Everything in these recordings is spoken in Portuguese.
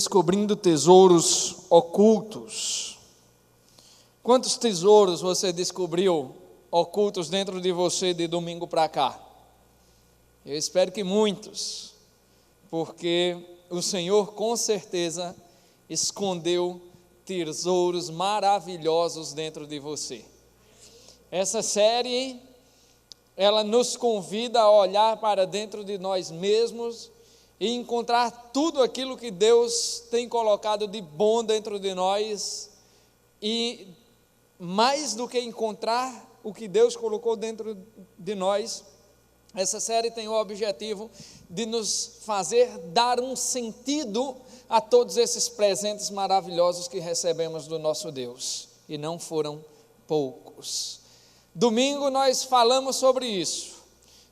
descobrindo tesouros ocultos. Quantos tesouros você descobriu ocultos dentro de você de domingo para cá? Eu espero que muitos, porque o Senhor com certeza escondeu tesouros maravilhosos dentro de você. Essa série, ela nos convida a olhar para dentro de nós mesmos e encontrar tudo aquilo que Deus tem colocado de bom dentro de nós, e mais do que encontrar o que Deus colocou dentro de nós, essa série tem o objetivo de nos fazer dar um sentido a todos esses presentes maravilhosos que recebemos do nosso Deus, e não foram poucos. Domingo nós falamos sobre isso.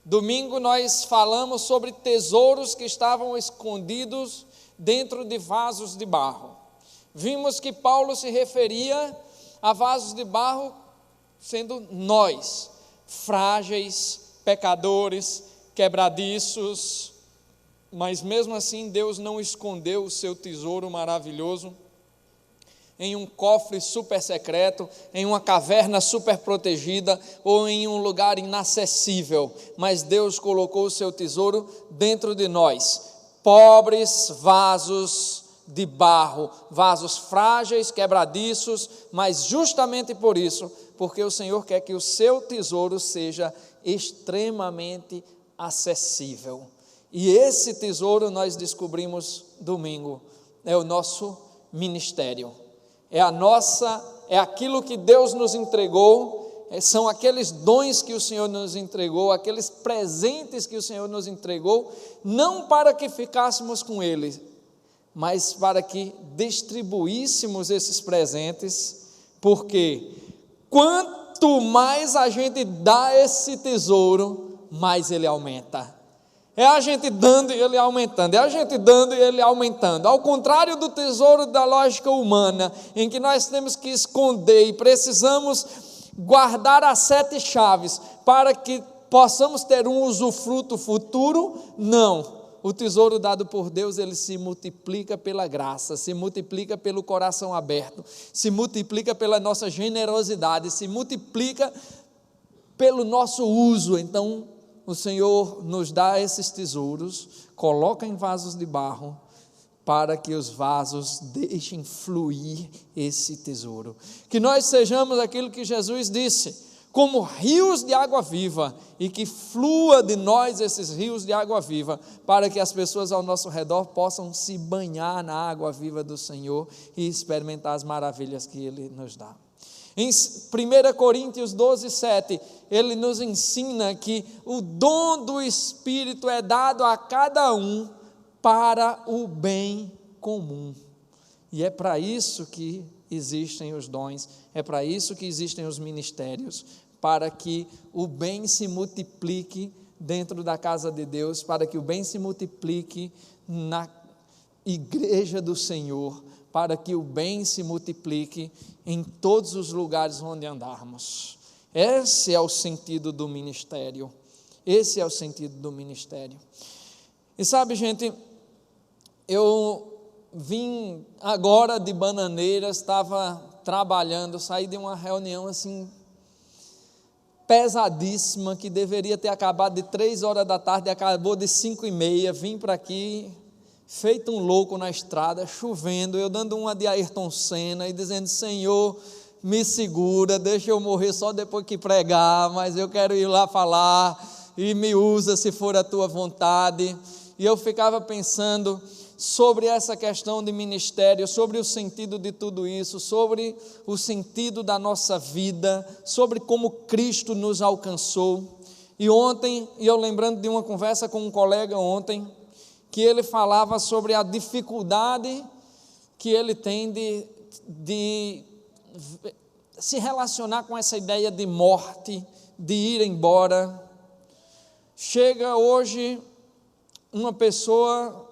Domingo nós falamos sobre tesouros que estavam escondidos dentro de vasos de barro. Vimos que Paulo se referia a vasos de barro sendo nós, frágeis, pecadores, quebradiços, mas mesmo assim Deus não escondeu o seu tesouro maravilhoso em um cofre super secreto, em uma caverna super protegida ou em um lugar inacessível, mas Deus colocou o seu tesouro dentro de nós, pobres vasos de barro, vasos frágeis, quebradiços, mas justamente por isso, porque o Senhor quer que o seu tesouro seja extremamente acessível. E esse tesouro nós descobrimos domingo, é o nosso ministério. É aquilo que Deus nos entregou, são aqueles dons que o Senhor nos entregou, aqueles presentes que o Senhor nos entregou, não para que ficássemos com eles, mas para que distribuíssemos esses presentes, porque quanto mais a gente dá esse tesouro, mais ele aumenta. É a gente dando e ele aumentando, é a gente dando e ele aumentando. Ao contrário do tesouro da lógica humana, em que nós temos que esconder e precisamos guardar as 7 chaves para que possamos ter um usufruto futuro, não. O tesouro dado por Deus, ele se multiplica pela graça, se multiplica pelo coração aberto, se multiplica pela nossa generosidade, se multiplica pelo nosso uso. Então, o Senhor nos dá esses tesouros, coloca em vasos de barro, para que os vasos deixem fluir esse tesouro. Que nós sejamos aquilo que Jesus disse, como rios de água viva, e que flua de nós esses rios de água viva, para que as pessoas ao nosso redor possam se banhar na água viva do Senhor e experimentar as maravilhas que Ele nos dá. Em 1 Coríntios 12, 7, ele nos ensina que o dom do Espírito é dado a cada um para o bem comum. E é para isso que existem os dons, é para isso que existem os ministérios, para que o bem se multiplique dentro da casa de Deus, para que o bem se multiplique na igreja do Senhor, para que o bem se multiplique em todos os lugares onde andarmos. Esse é o sentido do ministério. Esse é o sentido do ministério. E sabe, gente, eu vim agora de Bananeiras, estava trabalhando, saí de uma reunião assim pesadíssima, que deveria ter acabado de 3 horas da tarde, acabou de 5h30, vim para aqui, feito um louco na estrada, chovendo, eu dando uma de Ayrton Senna e dizendo: Senhor, me segura, deixa eu morrer só depois que pregar, mas eu quero ir lá falar, e me usa se for a tua vontade. E eu ficava pensando sobre essa questão de ministério, sobre o sentido de tudo isso, sobre o sentido da nossa vida, sobre como Cristo nos alcançou. E ontem, eu lembrando de uma conversa com um colega ontem, que ele falava sobre a dificuldade que ele tem de se relacionar com essa ideia de morte, de ir embora. Chega hoje uma pessoa,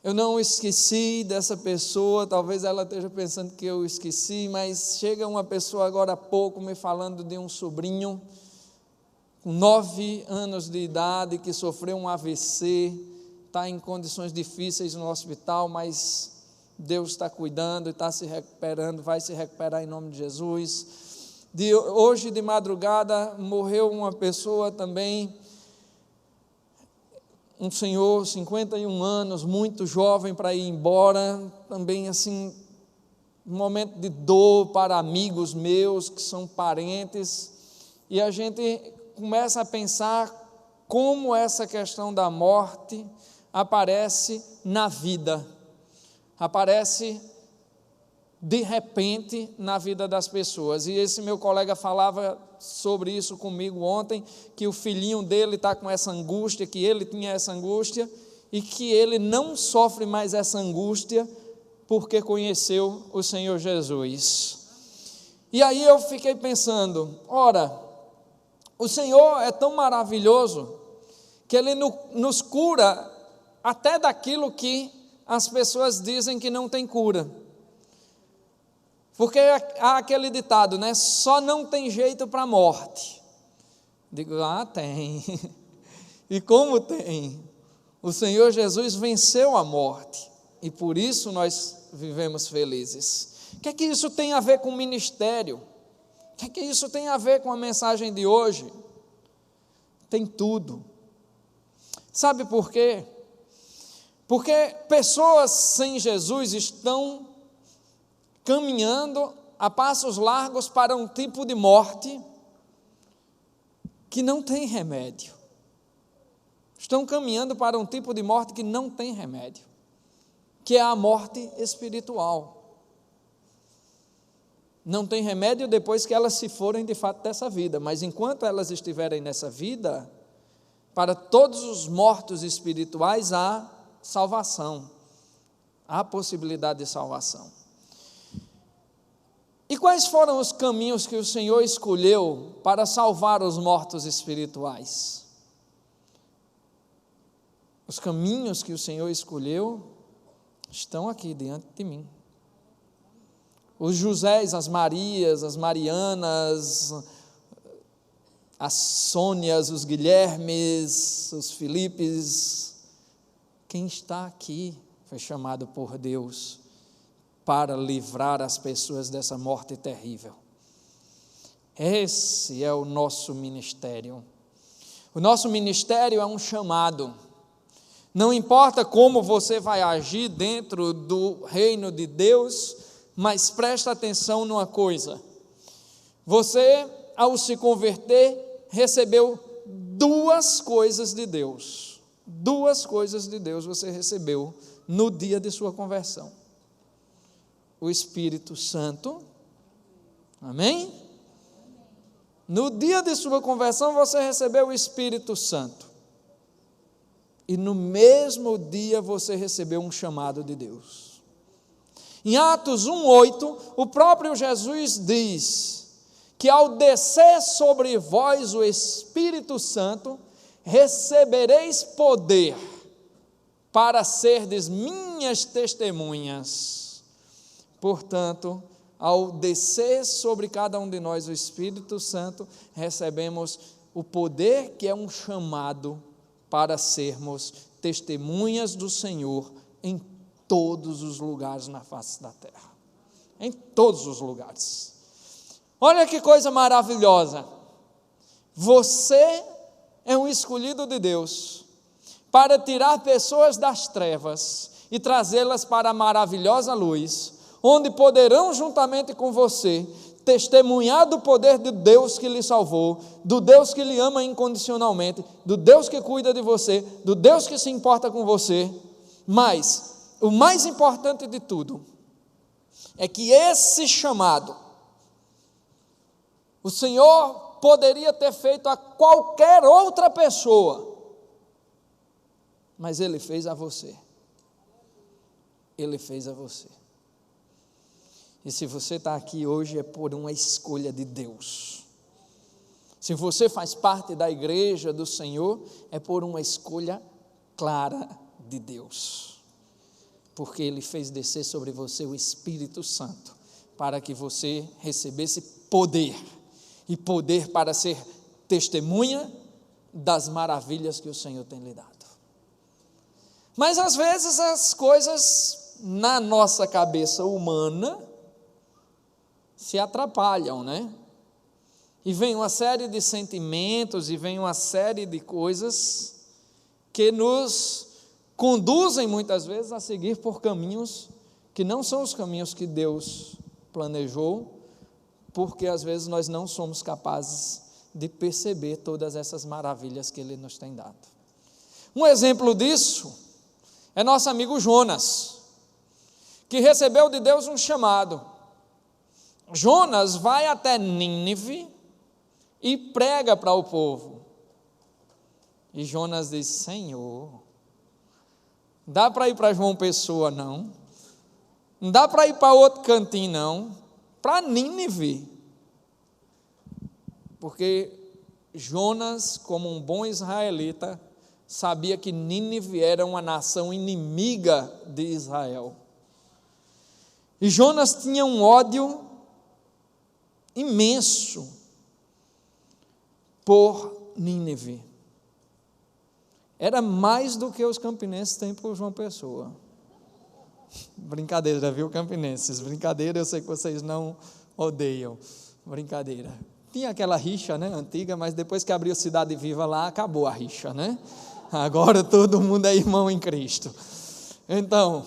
eu não esqueci dessa pessoa, talvez ela esteja pensando que eu esqueci, mas chega uma pessoa agora há pouco me falando de um sobrinho com 9 anos de idade, que sofreu um AVC, está em condições difíceis no hospital, mas Deus está cuidando e está se recuperando, vai se recuperar em nome de Jesus. Hoje de madrugada morreu uma pessoa também, um senhor, 51 anos, muito jovem para ir embora, também assim, um momento de dor para amigos meus que são parentes, e a gente começa a pensar como essa questão da morte aparece na vida, aparece de repente na vida das pessoas. E esse meu colega falava sobre isso comigo ontem, que o filhinho dele está com essa angústia, que ele tinha essa angústia, e que ele não sofre mais essa angústia, porque conheceu o Senhor Jesus. E aí eu fiquei pensando, ora, o Senhor é tão maravilhoso, que Ele nos cura até daquilo que as pessoas dizem que não tem cura. Porque há aquele ditado, né? Só não tem jeito para a morte. Digo, tem. E como tem? O Senhor Jesus venceu a morte. E por isso nós vivemos felizes. O que é que isso tem a ver com o ministério? O que é que isso tem a ver com a mensagem de hoje? Tem tudo. Sabe por quê? Porque pessoas sem Jesus estão caminhando a passos largos para um tipo de morte que não tem remédio. Estão caminhando para um tipo de morte que não tem remédio, que é a morte espiritual. Não tem remédio depois que elas se forem de fato dessa vida, mas enquanto elas estiverem nessa vida, para todos os mortos espirituais há salvação, há possibilidade de salvação. E quais foram os caminhos que o Senhor escolheu para salvar os mortos espirituais? Os caminhos que o Senhor escolheu estão aqui diante de mim. Os Josés, as Marias, as Marianas, as Sônias, os Guilhermes, os Filipes, quem está aqui foi chamado por Deus para livrar as pessoas dessa morte terrível. Esse é o nosso ministério. O nosso ministério é um chamado. Não importa como você vai agir dentro do reino de Deus, mas presta atenção numa coisa. Você, ao se converter, recebeu duas coisas de Deus. Duas coisas de Deus você recebeu no dia de sua conversão. O Espírito Santo. Amém? No dia de sua conversão você recebeu o Espírito Santo. E no mesmo dia você recebeu um chamado de Deus. Em Atos 1:8, o próprio Jesus diz que ao descer sobre vós o Espírito Santo, recebereis poder para serdes minhas testemunhas. Portanto, ao descer sobre cada um de nós o Espírito Santo, recebemos o poder que é um chamado para sermos testemunhas do Senhor em todos os lugares na face da terra. Em todos os lugares. Olha que coisa maravilhosa. Você é um escolhido de Deus para tirar pessoas das trevas e trazê-las para a maravilhosa luz, onde poderão juntamente com você testemunhar do poder de Deus que lhe salvou, do Deus que lhe ama incondicionalmente, do Deus que cuida de você, do Deus que se importa com você. Mas o mais importante de tudo é que esse chamado o Senhor poderia ter feito a qualquer outra pessoa, mas Ele fez a você. Ele fez a você. E se você está aqui hoje é por uma escolha de Deus. Se você faz parte da igreja do Senhor, é por uma escolha clara de Deus. Porque Ele fez descer sobre você o Espírito Santo, para que você recebesse poder. E poder para ser testemunha das maravilhas que o Senhor tem lhe dado. Mas às vezes as coisas na nossa cabeça humana se atrapalham, né? E vem uma série de sentimentos, e vem uma série de coisas que nos conduzem muitas vezes a seguir por caminhos que não são os caminhos que Deus planejou, porque às vezes nós não somos capazes de perceber todas essas maravilhas que Ele nos tem dado. Um exemplo disso é nosso amigo Jonas, que recebeu de Deus um chamado. Jonas vai até Nínive e prega para o povo. E Jonas diz: Senhor, dá para ir para João Pessoa não? Não dá para ir para outro cantinho não? Para Nínive. Porque Jonas, como um bom israelita, sabia que Nínive era uma nação inimiga de Israel. E Jonas tinha um ódio imenso por Nínive. Era mais do que os campinenses têm por João Pessoa. Brincadeira, viu, campinenses? Brincadeira, eu sei que vocês não odeiam. Brincadeira. Tinha aquela rixa, né, antiga, mas depois que abriu Cidade Viva lá, acabou a rixa, né? Agora todo mundo é irmão em Cristo. Então,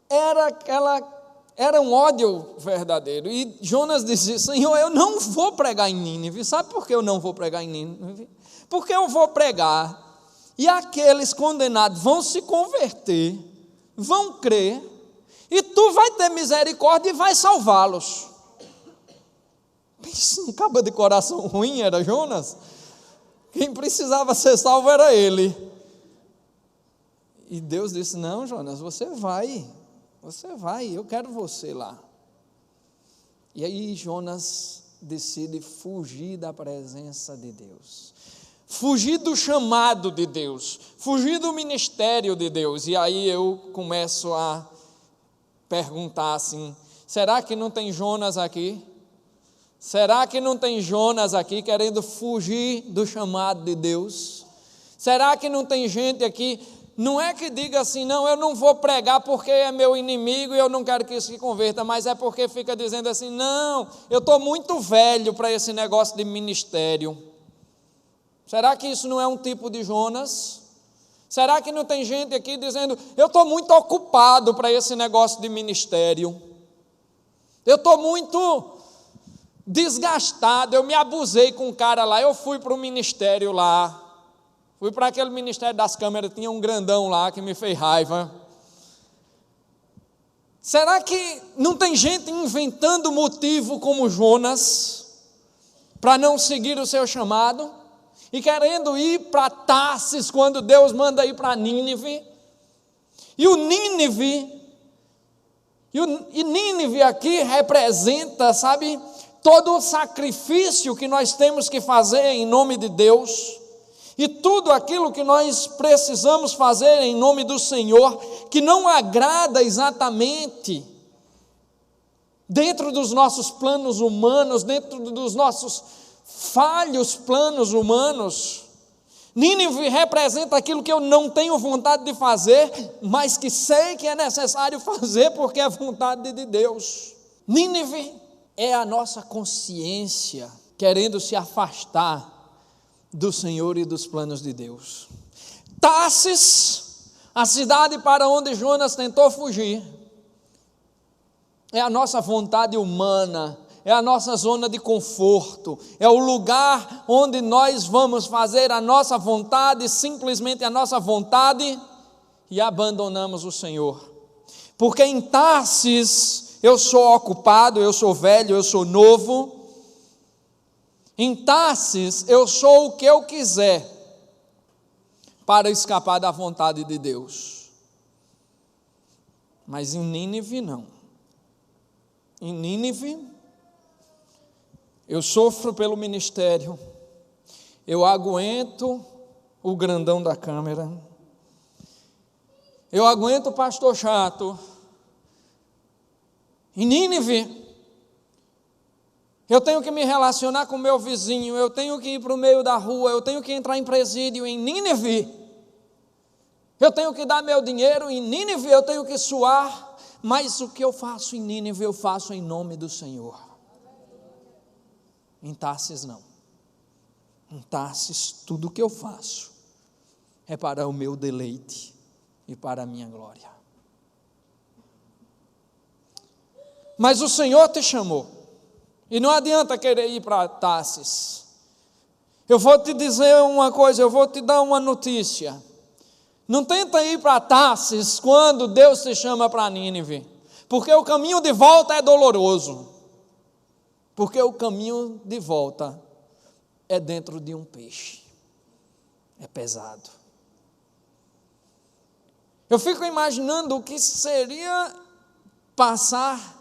era um ódio verdadeiro. E Jonas disse: Senhor, eu não vou pregar em Nínive. Sabe por que eu não vou pregar em Nínive? Porque eu vou pregar e aqueles condenados vão se converter, vão crer, e tu vai ter misericórdia e vai salvá-los. Pensa, um cabo de coração ruim era Jonas. Quem precisava ser salvo era ele. E Deus disse: não, Jonas, você vai, eu quero você lá. E aí Jonas decide fugir da presença de Deus, fugir do chamado de Deus, fugir do ministério de Deus. E aí eu começo a perguntar assim: será que não tem Jonas aqui? Será que não tem Jonas aqui querendo fugir do chamado de Deus? Será que não tem gente aqui, não é que diga assim, não, eu não vou pregar porque é meu inimigo e eu não quero que isso se converta, mas é porque fica dizendo assim, não, eu estou muito velho para esse negócio de ministério. Será que isso não é um tipo de Jonas? Será que não tem gente aqui dizendo, eu estou muito ocupado para esse negócio de ministério, eu estou muito desgastado, eu me abusei com um cara lá, eu fui para o ministério lá, fui para aquele ministério das câmeras, tinha um grandão lá que me fez raiva. Será que não tem gente inventando motivo como Jonas para não seguir o seu chamado e querendo ir para Tarsis quando Deus manda ir para Nínive? E Nínive aqui representa, sabe, todo o sacrifício que nós temos que fazer em nome de Deus, e tudo aquilo que nós precisamos fazer em nome do Senhor, que não agrada exatamente dentro dos nossos planos humanos, dentro dos nossos falhos planos humanos. Nínive representa aquilo que eu não tenho vontade de fazer, mas que sei que é necessário fazer porque é vontade de Deus. Nínive é a nossa consciência querendo se afastar do Senhor e dos planos de Deus. Tarsis, a cidade para onde Jonas tentou fugir, é a nossa vontade humana, é a nossa zona de conforto, é o lugar onde nós vamos fazer a nossa vontade, simplesmente a nossa vontade, e abandonamos o Senhor. Porque em Tarsis eu sou ocupado, eu sou velho, eu sou novo. Em Tarsis eu sou o que eu quiser para escapar da vontade de Deus. Mas em Nínive não. Em Nínive eu sofro pelo ministério, eu aguento o grandão da câmera, eu aguento o pastor chato. Em Nínive eu tenho que me relacionar com o meu vizinho, eu tenho que ir para o meio da rua, eu tenho que entrar em presídio. Em Nínive Eu tenho que dar meu dinheiro em Nínive, eu tenho que suar, mas o que eu faço em Nínive, eu faço em nome do Senhor. Em Tarsis não. Em Tarsis, tudo o que eu faço é para o meu deleite e para a minha glória. Mas o Senhor te chamou, e não adianta querer ir para Tarsis. Eu vou te dizer uma coisa, eu vou te dar uma notícia. Não tenta ir para Tarsis quando Deus te chama para Nínive, porque o caminho de volta é doloroso, porque o caminho de volta é dentro de um peixe, é pesado. Eu fico imaginando o que seria passar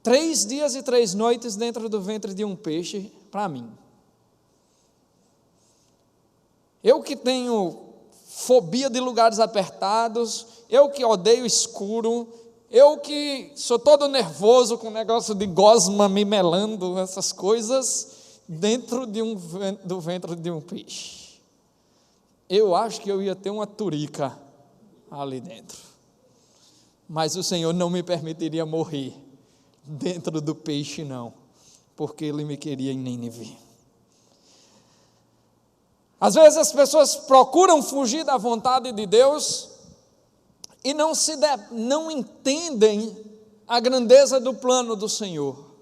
3 dias e 3 noites dentro do ventre de um peixe para mim. Eu que tenho fobia de lugares apertados, eu que odeio escuro, eu que sou todo nervoso com o negócio de gosma me melando, essas coisas, dentro do ventre de um peixe. Eu acho que eu ia ter uma turica ali dentro. Mas o Senhor não me permitiria morrer dentro do peixe, não, porque Ele me queria em Nínive. Às vezes as pessoas procuram fugir da vontade de Deus e não entendem a grandeza do plano do Senhor.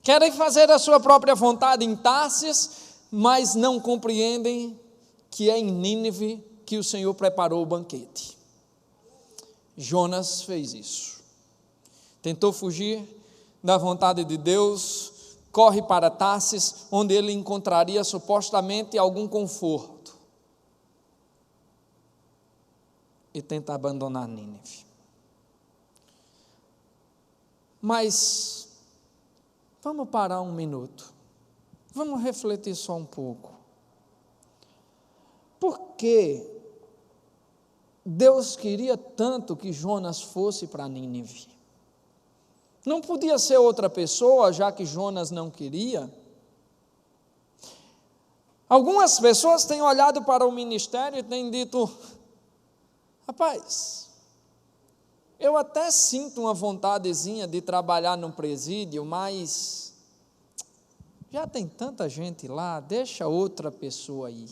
Querem fazer a sua própria vontade em Tarsis, mas não compreendem que é em Nínive que o Senhor preparou o banquete. Jonas fez isso. Tentou fugir da vontade de Deus, corre para Tarsis, onde ele encontraria supostamente algum conforto, e tenta abandonar Nínive. Mas vamos parar um minuto, vamos refletir só um pouco. Por que Deus queria tanto que Jonas fosse para Nínive? Não podia ser outra pessoa, já que Jonas não queria? Algumas pessoas têm olhado para o ministério e têm dito: rapaz, eu até sinto uma vontadezinha de trabalhar no presídio, mas já tem tanta gente lá, deixa outra pessoa aí.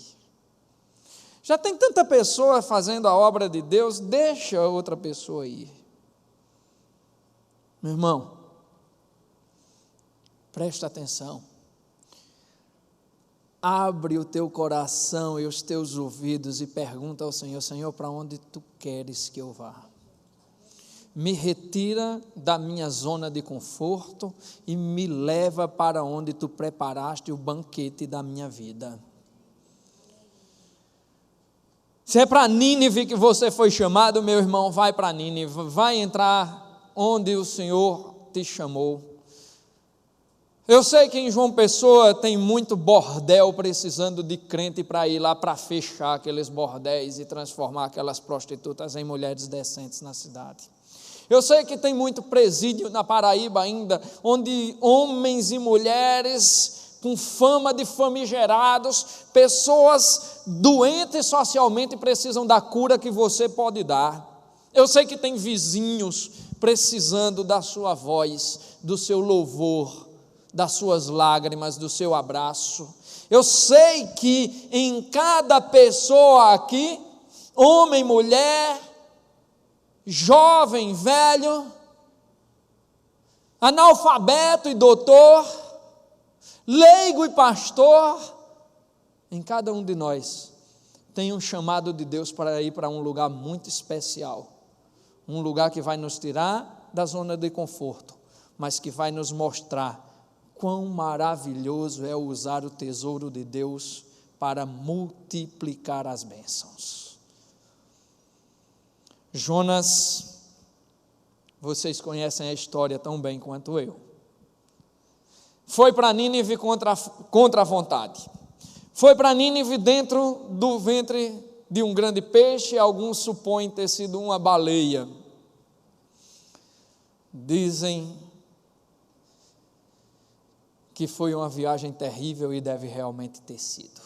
Já tem tanta pessoa fazendo a obra de Deus, deixa outra pessoa ir. Meu irmão, presta atenção. Abre o teu coração e os teus ouvidos e pergunta ao Senhor: Senhor, para onde tu queres que eu vá? Me retira da minha zona de conforto e me leva para onde tu preparaste o banquete da minha vida. Se é para Nínive que você foi chamado, meu irmão, vai para Nínive, vai entrar onde o Senhor te chamou. Eu sei que em João Pessoa tem muito bordel precisando de crente para ir lá para fechar aqueles bordéis e transformar aquelas prostitutas em mulheres decentes na cidade. Eu sei que tem muito presídio na Paraíba ainda, onde homens e mulheres com fama de famigerados, pessoas doentes socialmente precisam da cura que você pode dar. Eu sei que tem vizinhos precisando da sua voz, do seu louvor, das suas lágrimas, do seu abraço. Eu sei que em cada pessoa aqui, homem, mulher, jovem, velho, analfabeto e doutor, leigo e pastor, em cada um de nós tem um chamado de Deus para ir para um lugar muito especial. Um lugar que vai nos tirar da zona de conforto, mas que vai nos mostrar quão maravilhoso é usar o tesouro de Deus para multiplicar as bênçãos. Jonas, vocês conhecem a história tão bem quanto eu. Foi para Nínive contra a vontade. Foi para Nínive dentro do ventre de um grande peixe, alguns supõem ter sido uma baleia. Dizem que foi uma viagem terrível e deve realmente ter sido.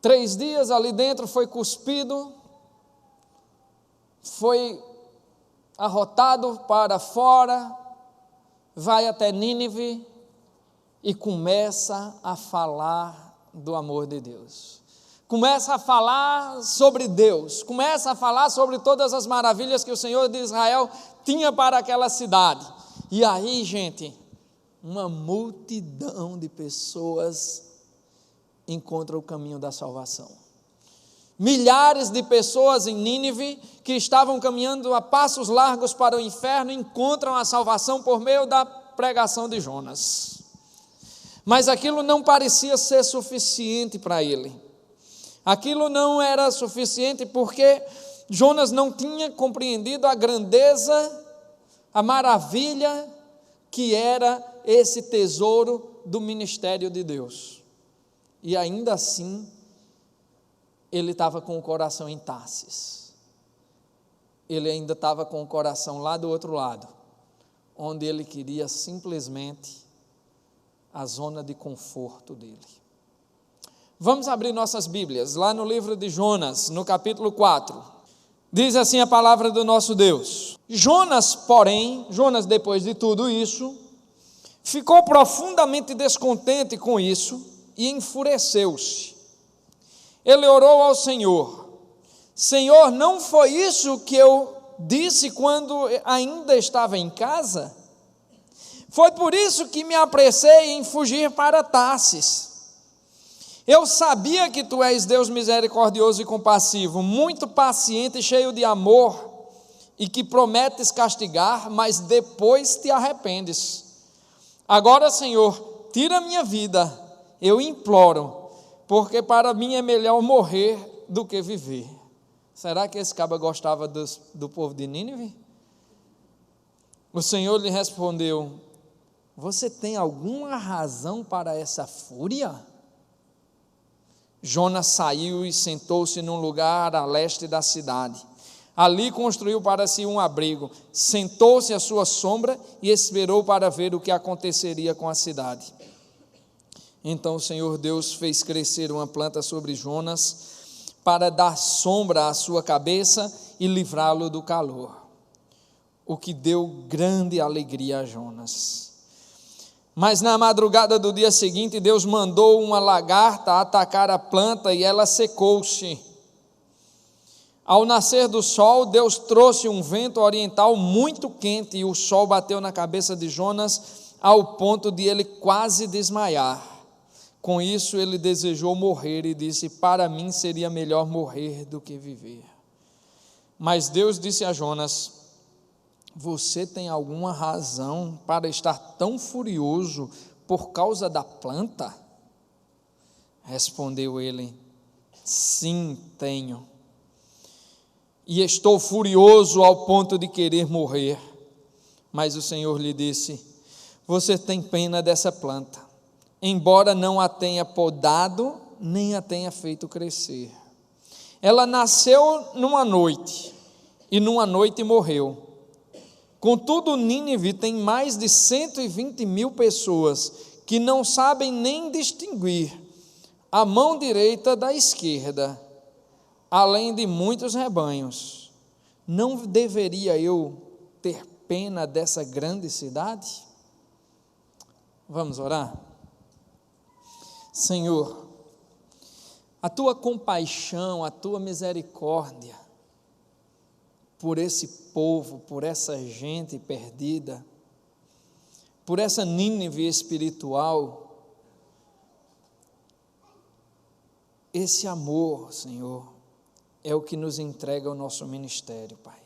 3 dias ali dentro, foi cuspido, foi arrotado para fora, vai até Nínive e começa a falar do amor de Deus. Começa a falar sobre Deus, começa a falar sobre todas as maravilhas que o Senhor de Israel tinha para aquela cidade. E aí, gente, uma multidão de pessoas encontra o caminho da salvação. Milhares de pessoas em Nínive, que estavam caminhando a passos largos para o inferno, encontram a salvação por meio da pregação de Jonas. Mas aquilo não parecia ser suficiente para ele. Aquilo não era suficiente porque Jonas não tinha compreendido a grandeza, a maravilha que era esse tesouro do ministério de Deus. E ainda assim, ele estava com o coração em Tarsis. Ele ainda estava com o coração lá do outro lado, onde ele queria simplesmente a zona de conforto dele. Vamos abrir nossas Bíblias, lá no livro de Jonas, no capítulo 4. Diz assim a palavra do nosso Deus: Jonas, porém, depois de tudo isso, ficou profundamente descontente com isso e enfureceu-se. Ele orou ao Senhor: Senhor, não foi isso que eu disse quando ainda estava em casa? Foi por isso que me apressei em fugir para Tarsis. Eu sabia que tu és Deus misericordioso e compassivo, muito paciente e cheio de amor, e que prometes castigar, mas depois te arrependes. Agora, Senhor, tira a minha vida, eu imploro, porque para mim é melhor morrer do que viver. Será que esse cabra gostava do povo de Nínive? O Senhor lhe respondeu: você tem alguma razão para essa fúria? Jonas saiu e sentou-se num lugar a leste da cidade. Ali construiu para si um abrigo, sentou-se à sua sombra e esperou para ver o que aconteceria com a cidade. Então o Senhor Deus fez crescer uma planta sobre Jonas para dar sombra à sua cabeça e livrá-lo do calor, o que deu grande alegria a Jonas. Mas na madrugada do dia seguinte, Deus mandou uma lagarta atacar a planta e ela secou-se. Ao nascer do sol, Deus trouxe um vento oriental muito quente e o sol bateu na cabeça de Jonas ao ponto de ele quase desmaiar. Com isso, ele desejou morrer e disse: para mim seria melhor morrer do que viver. Mas Deus disse a Jonas: você tem alguma razão para estar tão furioso por causa da planta? Respondeu ele: sim, tenho. E estou furioso ao ponto de querer morrer. Mas o Senhor lhe disse: você tem pena dessa planta, embora não a tenha podado, nem a tenha feito crescer. Ela nasceu numa noite, e numa noite morreu. Contudo, Nínive tem mais de 120.000 pessoas que não sabem nem distinguir a mão direita da esquerda, além de muitos rebanhos. Não deveria eu ter pena dessa grande cidade? Vamos orar? Senhor, a tua compaixão, a tua misericórdia por esse povo, por essa gente perdida, por essa Nínive espiritual, esse amor, Senhor, é o que nos entrega o nosso ministério, Pai.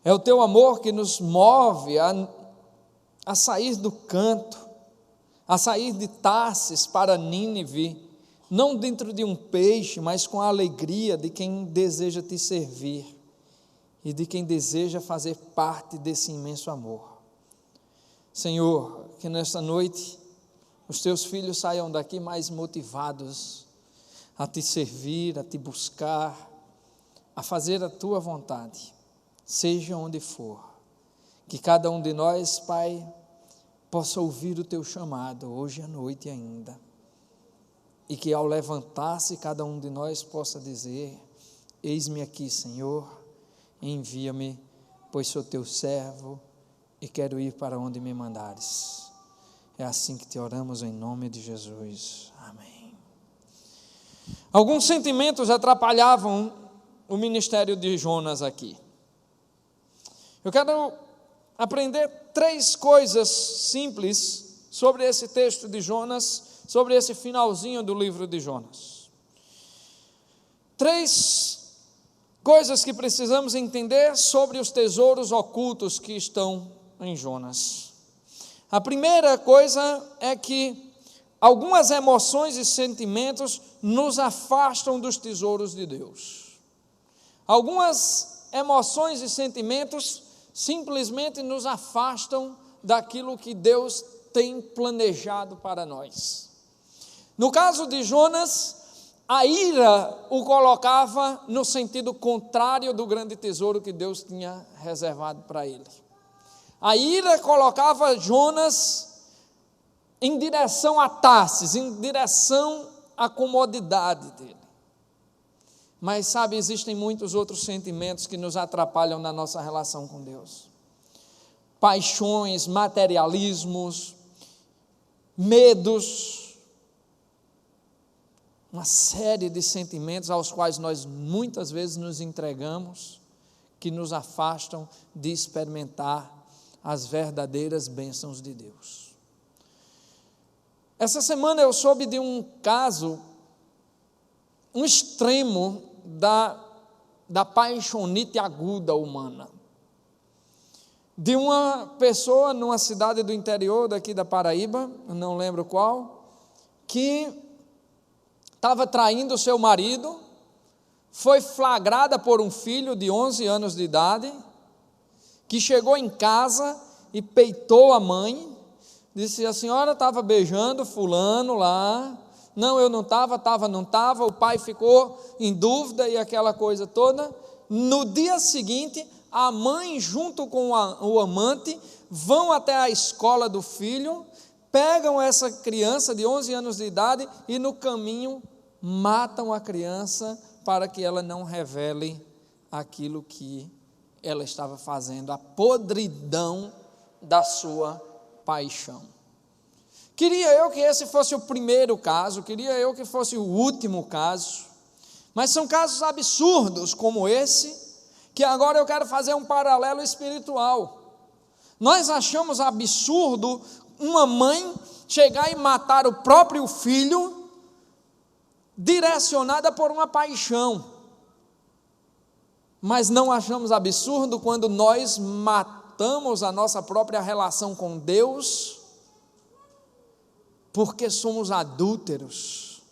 É o teu amor que nos move a sair do canto, a sair de Tarsis para Nínive, não dentro de um peixe, mas com a alegria de quem deseja te servir e de quem deseja fazer parte desse imenso amor. Senhor, que nesta noite os teus filhos saiam daqui mais motivados a te servir, a te buscar, a fazer a tua vontade, seja onde for. Que cada um de nós, Pai, possa ouvir o teu chamado hoje à noite ainda. e que ao levantar-se cada um de nós possa dizer: eis-me aqui, Senhor, envia-me, pois sou teu servo e quero ir para onde me mandares. É assim que te oramos em nome de Jesus. Amém. Alguns sentimentos atrapalhavam o ministério de Jonas aqui. Eu quero aprender 3 coisas simples sobre esse texto de Jonas, sobre esse finalzinho do livro de Jonas. 3 coisas que precisamos entender sobre os tesouros ocultos que estão em Jonas. A primeira coisa é que algumas emoções e sentimentos nos afastam dos tesouros de Deus. Algumas emoções e sentimentos simplesmente nos afastam daquilo que Deus tem planejado para nós. No caso de Jonas, a ira o colocava no sentido contrário do grande tesouro que Deus tinha reservado para ele. A ira colocava Jonas em direção a Tarsis, em direção à comodidade dele. Mas sabe, existem muitos outros sentimentos que nos atrapalham na nossa relação com Deus. Paixões, materialismos, medos, uma série de sentimentos aos quais nós muitas vezes nos entregamos, que nos afastam de experimentar as verdadeiras bênçãos de Deus. Essa semana eu soube de um caso, um extremo da paixonite aguda humana, de uma pessoa numa cidade do interior daqui da Paraíba, não lembro qual, que estava traindo o seu marido, foi flagrada por um filho de 11 anos de idade, que chegou em casa e peitou a mãe, disse: a senhora estava beijando fulano lá. Não, eu não estava, não estava. O pai ficou em dúvida e aquela coisa toda. No dia seguinte, a mãe junto com o amante vão até a escola do filho, pegam essa criança de 11 anos de idade e no caminho matam a criança para que ela não revele aquilo que ela estava fazendo, a podridão da sua paixão. Queria eu que esse fosse o primeiro caso, queria eu que fosse o último caso, mas são casos absurdos como esse, que agora eu quero fazer um paralelo espiritual. Nós achamos absurdo uma mãe chegar e matar o próprio filho, direcionada por uma paixão, mas não achamos absurdo quando nós matamos a nossa própria relação com Deus, porque somos adúlteros,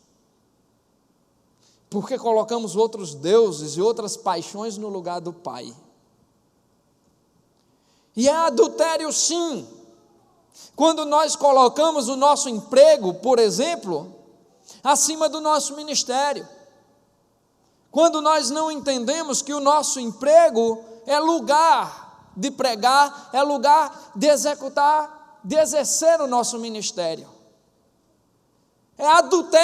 porque colocamos outros deuses e outras paixões no lugar do Pai. E é adultério sim, quando nós colocamos o nosso emprego, por exemplo, acima do nosso ministério. Quando nós não entendemos que o nosso emprego é lugar de pregar, é lugar de executar, de exercer o nosso ministério. É adultério